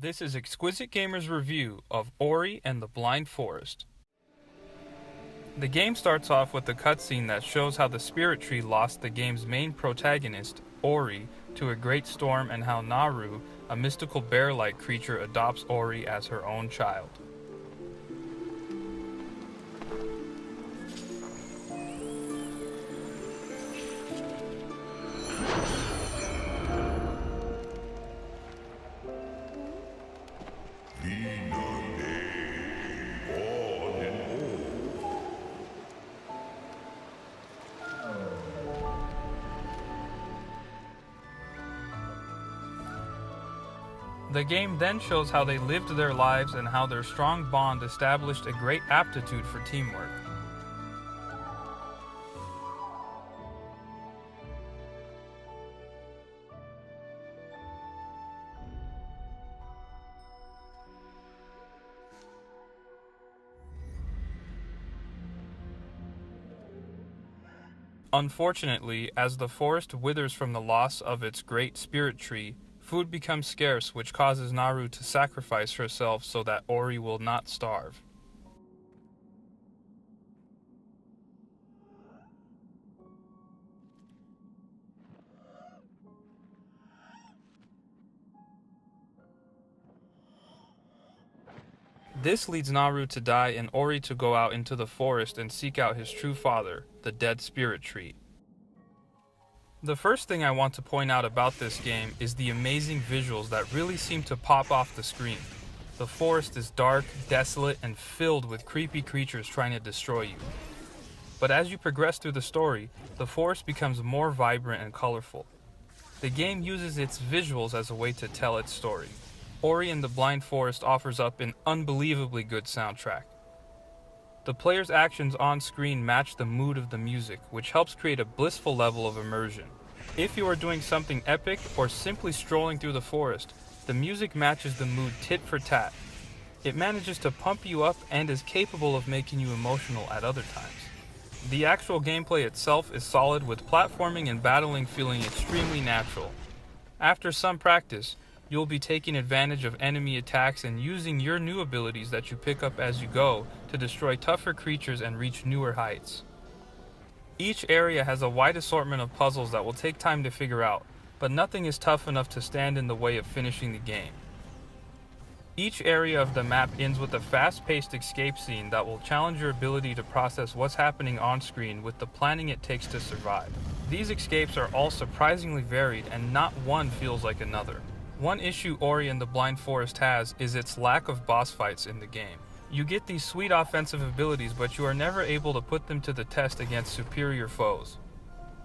This is Exquisite Gamer's review of Ori and the Blind Forest. The game starts off with a cutscene that shows how the Spirit Tree lost the game's main protagonist, Ori, to a great storm and how Naru, a mystical bear-like creature, adopts Ori as her own child. The game then shows how they lived their lives and how their strong bond established a great aptitude for teamwork. Unfortunately, as the forest withers from the loss of its great spirit tree, food becomes scarce, which causes Naru to sacrifice herself so that Ori will not starve. This leads Naru to die and Ori to go out into the forest and seek out his true father, the dead spirit tree. The first thing I want to point out about this game is the amazing visuals that really seem to pop off the screen. The forest is dark, desolate, and filled with creepy creatures trying to destroy you. But as you progress through the story, the forest becomes more vibrant and colorful. The game uses its visuals as a way to tell its story. Ori and the Blind Forest offers up an unbelievably good soundtrack. The player's actions on screen match the mood of the music, which helps create a blissful level of immersion. If you are doing something epic or simply strolling through the forest, the music matches the mood tit for tat. It manages to pump you up and is capable of making you emotional at other times. The actual gameplay itself is solid, with platforming and battling feeling extremely natural. After some practice, you'll be taking advantage of enemy attacks and using your new abilities that you pick up as you go to destroy tougher creatures and reach newer heights. Each area has a wide assortment of puzzles that will take time to figure out, but nothing is tough enough to stand in the way of finishing the game. Each area of the map ends with a fast-paced escape scene that will challenge your ability to process what's happening on screen with the planning it takes to survive. These escapes are all surprisingly varied and not one feels like another. One issue Ori and the Blind Forest has is its lack of boss fights in the game. You get these sweet offensive abilities, but you are never able to put them to the test against superior foes.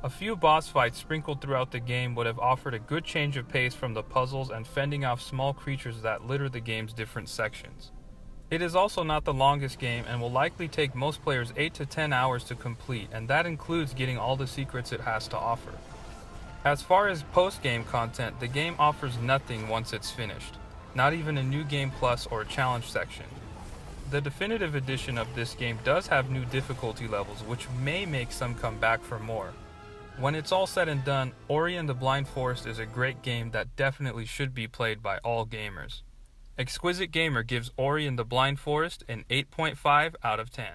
A few boss fights sprinkled throughout the game would have offered a good change of pace from the puzzles and fending off small creatures that litter the game's different sections. It is also not the longest game and will likely take most players 8 to 10 hours to complete, and that includes getting all the secrets it has to offer. As far as post-game content, the game offers nothing once it's finished, not even a new game plus or challenge section. The definitive edition of this game does have new difficulty levels, which may make some come back for more. When it's all said and done, Ori and the Blind Forest is a great game that definitely should be played by all gamers. Exquisite Gamer gives Ori and the Blind Forest an 8.5 out of 10.